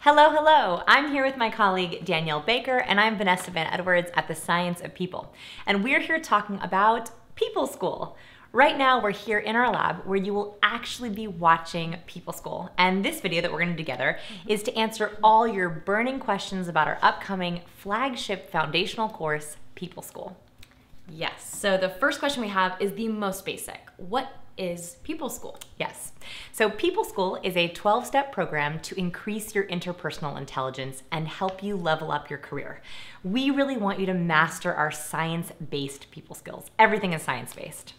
Hello, hello. I'm here with my colleague Danielle Baker, and I'm Vanessa Van Edwards at the Science of People. And we're here talking about People School. Right now, we're here in our lab where you will actually be watching People School. And this video that we're gonna do together is to answer all your burning questions about our upcoming flagship foundational course, People School. Yes, so the first question we have is the most basic. What is People School? Yes. So People School is a 12-step program to increase your interpersonal intelligence and help you level up your career. We really want you to master our science-based people skills. Everything is science-based.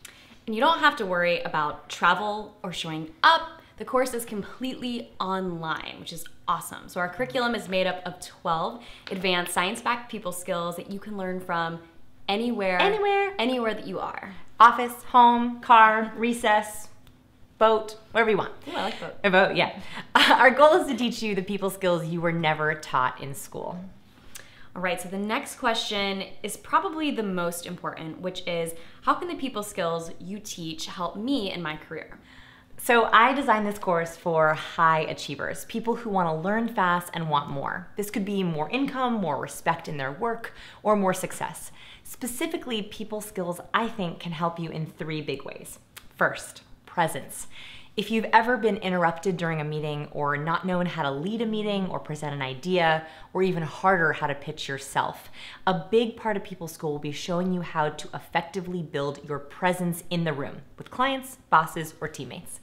And you don't have to worry about travel or showing up. The course is completely online, which is awesome. So our curriculum is made up of 12 advanced science-backed people skills that you can learn from anywhere that you are. Office, home, car, recess, boat, wherever you want. Ooh, I like boat. A boat, yeah. Our goal is to teach you the people skills you were never taught in school. All right, so the next question is probably the most important, which is how can the people skills you teach help me in my career? So I designed this course for high achievers, people who want to learn fast and want more. This could be more income, more respect in their work, or more success. Specifically, people skills, I think, can help you in 3 big ways. First, presence. If you've ever been interrupted during a meeting or not known how to lead a meeting or present an idea, or even harder, how to pitch yourself, a big part of People School will be showing you how to effectively build your presence in the room with clients, bosses, or teammates.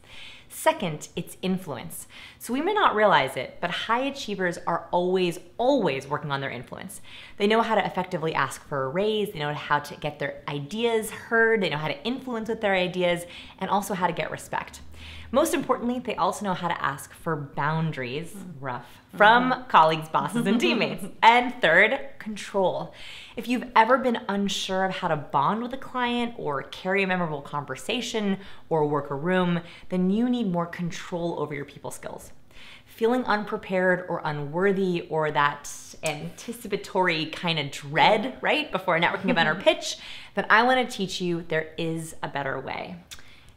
Second, it's influence. So we may not realize it, but high achievers are always working on their influence. They know how to effectively ask for a raise, they know how to get their ideas heard, they know how to influence with their ideas, and also how to get respect. Most importantly, they also know how to ask for boundaries, from colleagues, bosses, and teammates. And third, control. If you've ever been unsure of how to bond with a client or carry a memorable conversation or work a room, then you need more control over your people skills. Feeling unprepared or unworthy or that anticipatory kind of dread, right, before a networking event or pitch, then I want to teach you there is a better way.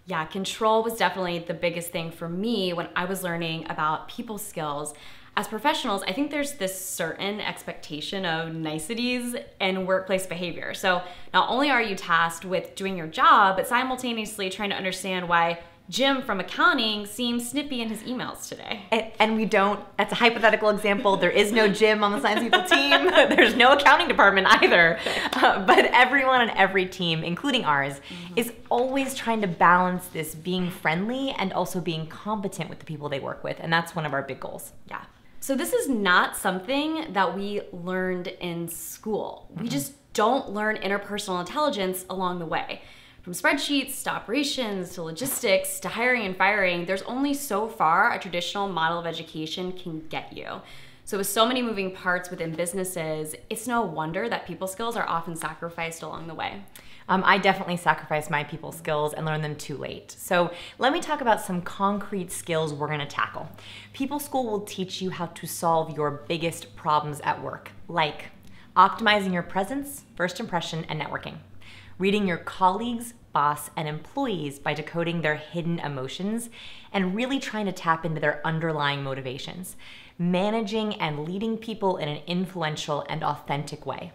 Yeah, control was definitely the biggest thing for me when I was learning about people skills. As professionals, I think there's this certain expectation of niceties and workplace behavior. So not only are you tasked with doing your job, but simultaneously trying to understand why Jim from accounting seems snippy in his emails today. And we don't, that's a hypothetical example. There is no Jim on the science people team. There's no accounting department either. But everyone on every team, including ours, is always trying to balance this being friendly and also being competent with the people they work with. And that's one of our big goals. Yeah. So this is not something that we learned in school. We just don't learn interpersonal intelligence along the way. From spreadsheets to operations to logistics to hiring and firing, there's only so far a traditional model of education can get you. So with so many moving parts within businesses, it's no wonder that people skills are often sacrificed along the way. I definitely sacrificed my people skills and learned them too late. So let me talk about some concrete skills we're gonna tackle. People School will teach you how to solve your biggest problems at work, like optimizing your presence, first impression, and networking. Reading your colleagues, boss, and employees by decoding their hidden emotions and really trying to tap into their underlying motivations. Managing and leading people in an influential and authentic way.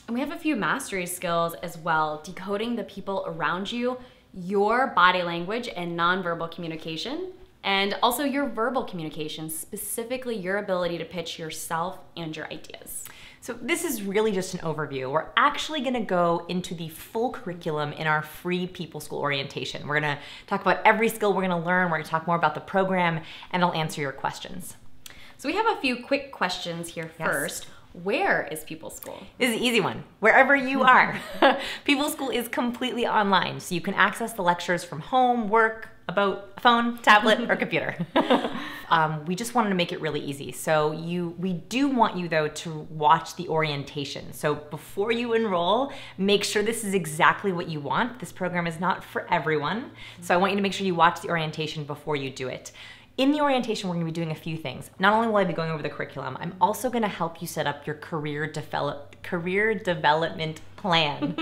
And we have a few mastery skills as well, decoding the people around you, your body language and nonverbal communication, and also your verbal communication, specifically your ability to pitch yourself and your ideas. So this is really just an overview. We're actually gonna go into the full curriculum in our free People School orientation. We're gonna talk about every skill we're gonna learn, we're gonna talk more about the program, and I'll answer your questions. So we have a few quick questions here first. Where is People School? This is an easy one. Wherever you are. People School is completely online, so you can access the lectures from home, work, a boat, a phone, tablet, or computer. We just wanted to make it really easy. So we do want you though to watch the orientation. So before you enroll, make sure this is exactly what you want. This program is not for everyone. So I want you to make sure you watch the orientation before you do it. In the orientation, we're gonna be doing a few things. Not only will I be going over the curriculum, I'm also gonna help you set up your career development plan.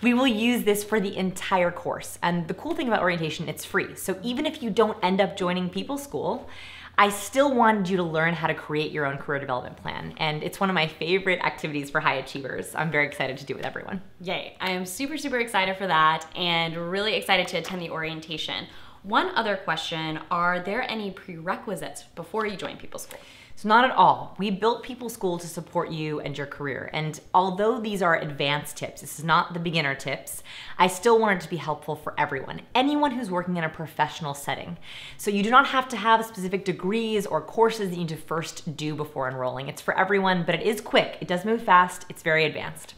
We will use this for the entire course. And the cool thing about orientation, it's free. So even if you don't end up joining People School, I still wanted you to learn how to create your own career development plan, and it's one of my favorite activities for high achievers. I'm very excited to do it with everyone. Yay, I am super, super excited for that and really excited to attend the orientation. One other question, are there any prerequisites before you join People School? So not at all. We built People School to support you and your career. And although these are advanced tips, this is not the beginner tips, I still want it to be helpful for everyone, anyone who's working in a professional setting. So you do not have to have specific degrees or courses that you need to first do before enrolling. It's for everyone, but it is quick. It does move fast. It's very advanced.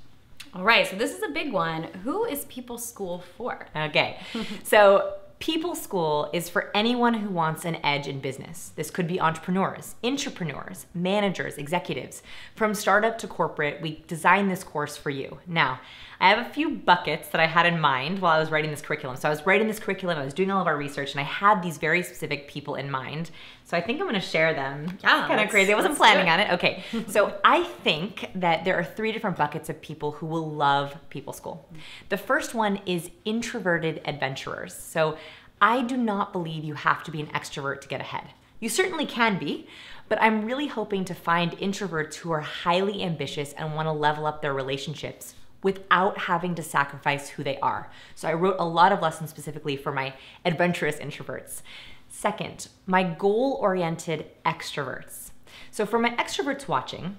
All right, so this is a big one. Who is People School for? Okay, so People School is for anyone who wants an edge in business. This could be entrepreneurs, intrapreneurs, managers, executives. From startup to corporate, we designed this course for you. Now, I have a few buckets that I had in mind while I was writing this curriculum. So I was writing this curriculum, I was doing all of our research, and I had these very specific people in mind. So I think I'm gonna share them. Yeah, kind of crazy. I wasn't planning on it. Okay, so I think that there are 3 different buckets of people who will love People School. The first one is introverted adventurers. So I do not believe you have to be an extrovert to get ahead. You certainly can be, but I'm really hoping to find introverts who are highly ambitious and want to level up their relationships without having to sacrifice who they are. So I wrote a lot of lessons specifically for my adventurous introverts. Second, my goal-oriented extroverts. So for my extroverts watching,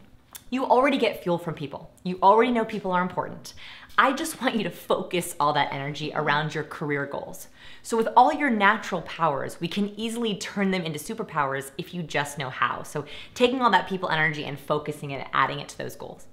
you already get fuel from people. You already know people are important. I just want you to focus all that energy around your career goals. So with all your natural powers, we can easily turn them into superpowers if you just know how. So taking all that people energy and focusing it, adding it to those goals.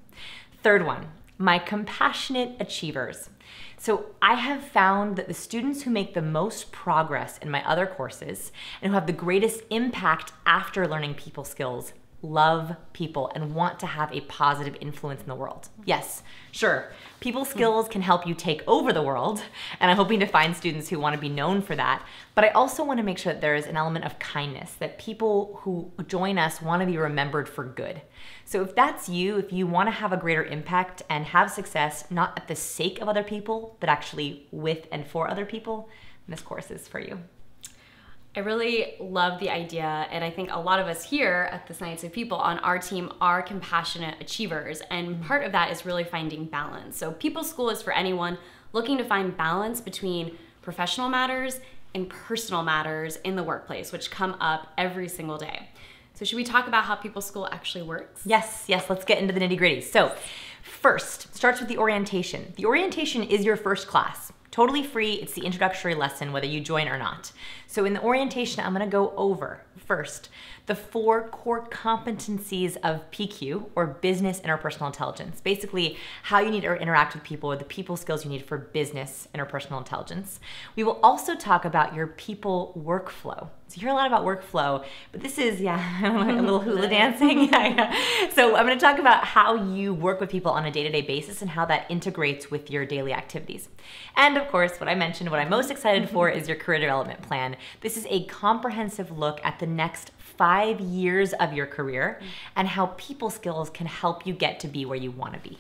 Third one, my compassionate achievers. So I have found that the students who make the most progress in my other courses and who have the greatest impact after learning people skills love people and want to have a positive influence in the world. Yes, sure, people skills can help you take over the world, and I'm hoping to find students who want to be known for that, but I also want to make sure that there is an element of kindness, that people who join us want to be remembered for good. So if that's you, if you want to have a greater impact and have success, not at the sake of other people, but actually with and for other people, this course is for you. I really love the idea, and I think a lot of us here at the Science of People on our team are compassionate achievers, and part of that is really finding balance. So People School is for anyone looking to find balance between professional matters and personal matters in the workplace, which come up every single day. So should we talk about how People School actually works? Yes, let's get into the nitty-gritty. So first, starts with the orientation. The orientation is your first class. Totally free, it's the introductory lesson whether you join or not. So in the orientation, I'm gonna go over, first, the 4 core competencies of PQ, or business interpersonal intelligence. Basically, how you need to interact with people, or the people skills you need for business interpersonal intelligence. We will also talk about your people workflow. So you hear a lot about workflow, but this is, a little hula dancing. So I'm gonna talk about how you work with people on a day-to-day basis and how that integrates with your daily activities. And of course, what I mentioned, what I'm most excited for is your career development plan. This is a comprehensive look at the next 5 years of your career and how people skills can help you get to be where you want to be.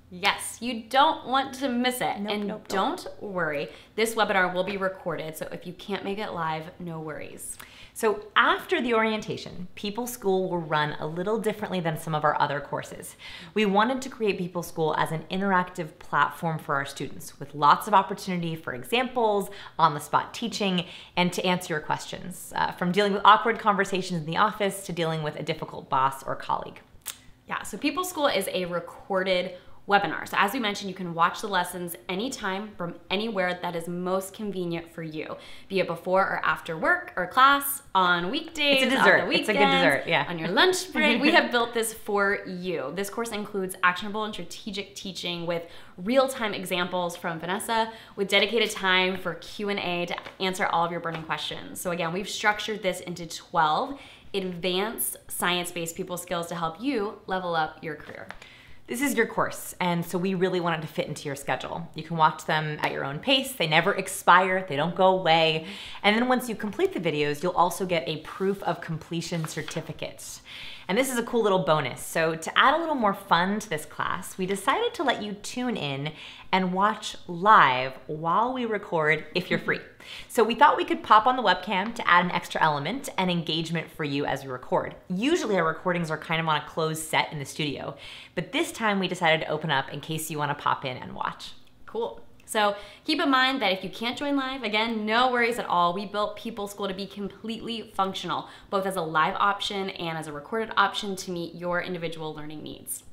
Yes, you don't want to miss it. Don't worry, this webinar will be recorded, so if you can't make it live, no worries. So after the orientation, People School will run a little differently than some of our other courses. We wanted to create People School as an interactive platform for our students with lots of opportunity for examples, on-the-spot teaching, and to answer your questions, from dealing with awkward conversations in the office to dealing with a difficult boss or colleague. Yeah, so People School is a recorded webinar. So as we mentioned, you can watch the lessons anytime from anywhere that is most convenient for you, be it before or after work or class, on weekdays, it's a dessert. on the weekends, it's a good dessert, yeah. On your lunch break. We have built this for you. This course includes actionable and strategic teaching with real-time examples from Vanessa, with dedicated time for Q&A to answer all of your burning questions. So again, we've structured this into 12 advanced science-based people skills to help you level up your career. This is your course, and so we really wanted to fit into your schedule. You can watch them at your own pace. They never expire. They don't go away. And then once you complete the videos, you'll also get a proof of completion certificate. And this is a cool little bonus. So to add a little more fun to this class, we decided to let you tune in and watch live while we record if you're free. So we thought we could pop on the webcam to add an extra element and engagement for you as we record. Usually our recordings are kind of on a closed set in the studio, but this time we decided to open up in case you want to pop in and watch. Cool. So keep in mind that if you can't join live, again, no worries at all. We built People School to be completely functional, both as a live option and as a recorded option to meet your individual learning needs.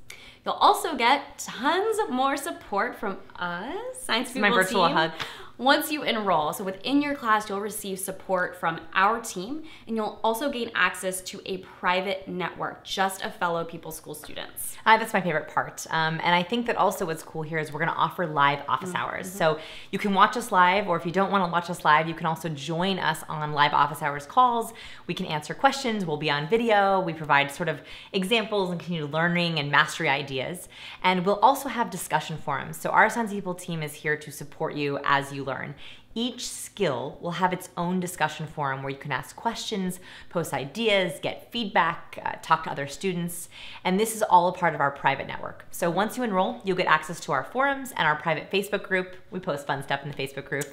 You'll also get tons more support from us, Science People My virtual team, hug. once you enroll. So within your class, you'll receive support from our team, and you'll also gain access to a private network just of fellow People School students. That's my favorite part. And I think that also what's cool here is we're gonna offer live office hours. So you can watch us live, or if you don't wanna watch us live, you can also join us on live office hours calls. We can answer questions, we'll be on video, we provide sort of examples and continued learning and mastery ideas. And we'll also have discussion forums. So our Science People team is here to support you as you learn. Each skill will have its own discussion forum where you can ask questions, post ideas, get feedback, talk to other students, and this is all a part of our private network. So once you enroll, you'll get access to our forums and our private Facebook group. We post fun stuff in the Facebook group,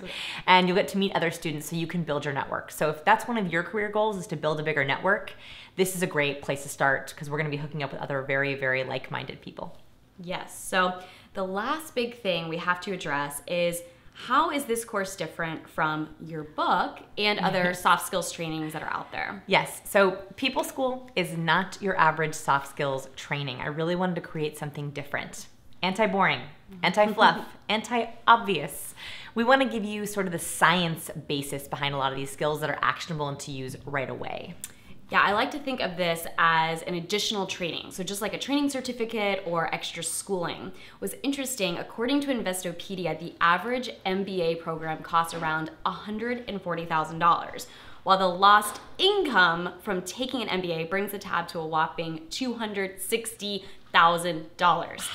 and you'll get to meet other students so you can build your network. So if that's one of your career goals, is to build a bigger network, this is a great place to start because we're gonna be hooking up with other very, very like-minded people. Yes, so the last big thing we have to address is how is this course different from your book and other soft skills trainings that are out there? Yes, so People School is not your average soft skills training. I really wanted to create something different. Anti-boring, anti-fluff, anti-obvious. We want to give you sort of the science basis behind a lot of these skills that are actionable and to use right away. Yeah, I like to think of this as an additional training. So just like a training certificate or extra schooling. What's interesting, according to Investopedia, the average MBA program costs around $140,000, while the lost income from taking an MBA brings the tab to a whopping $260,000.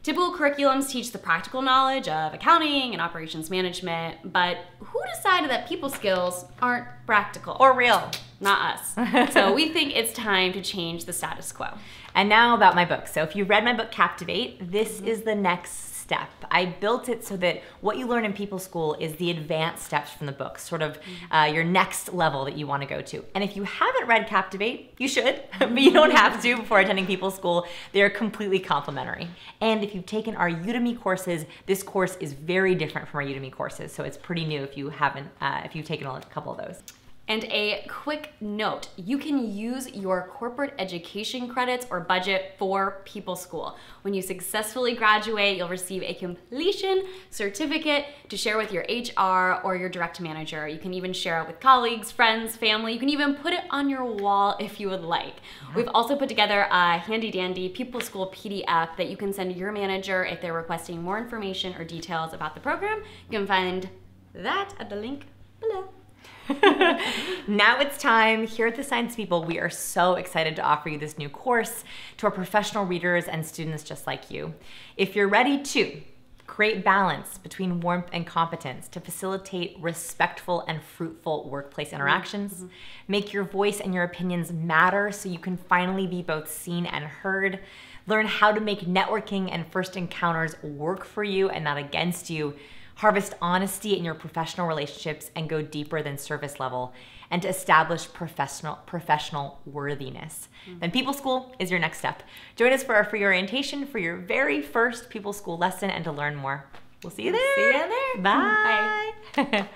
Typical curriculums teach the practical knowledge of accounting and operations management, but who decided that people skills aren't practical? Or real. Not us. So we think it's time to change the status quo. And now about my book. So if you read my book, Captivate, this is the next step. I built it so that what you learn in People School is the advanced steps from the book, sort of your next level that you want to go to. And if you haven't read Captivate, you should, but you don't have to before attending People School. They're completely complimentary. And if you've taken our Udemy courses, this course is very different from our Udemy courses, so it's pretty new if you haven't, if you've taken a couple of those. And a quick note, you can use your corporate education credits or budget for People School. When you successfully graduate, you'll receive a completion certificate to share with your HR or your direct manager. You can even share it with colleagues, friends, family. You can even put it on your wall if you would like. We've also put together a handy dandy People School PDF that you can send to your manager if they're requesting more information or details about the program. You can find that at the link below. Now it's time. Here at the Science People, we are so excited to offer you this new course to our professional readers and students just like you. If you're ready to create balance between warmth and competence to facilitate respectful and fruitful workplace interactions, make your voice and your opinions matter so you can finally be both seen and heard, learn how to make networking and first encounters work for you and not against you, harvest honesty in your professional relationships and go deeper than service level, and to establish professional worthiness, then People School is your next step. Join us for our free orientation for your very first People School lesson and to learn more. We'll see you there. See you there. Bye. Bye.